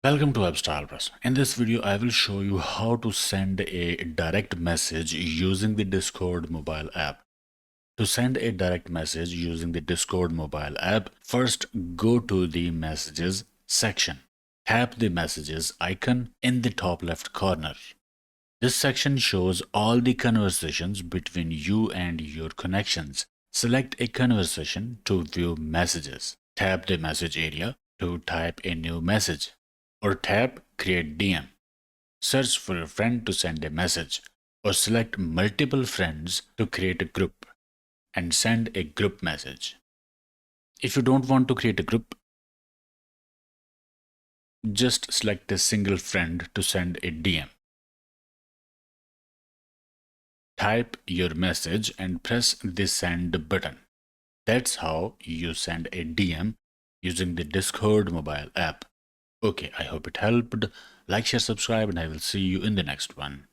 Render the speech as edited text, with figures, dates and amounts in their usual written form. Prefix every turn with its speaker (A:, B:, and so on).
A: Welcome to Webstyle Press. In this video, I will show you how to send a direct message using the Discord mobile app. To send a direct message using the Discord mobile app, first go to the Messages section. Tap the Messages icon in the top left corner. This section shows all the conversations between you and your connections. Select a conversation to view messages. Tap the message area to type a new message, or tap Create DM. Search for a friend to send a message, or select multiple friends to create a group and send a group message. If you don't want to create a group, just select a single friend to send a DM. Type your message and press the send button. That's how you send a DM using the Discord mobile app. Okay, I hope it helped. Like, share, subscribe, and I will see you in the next one.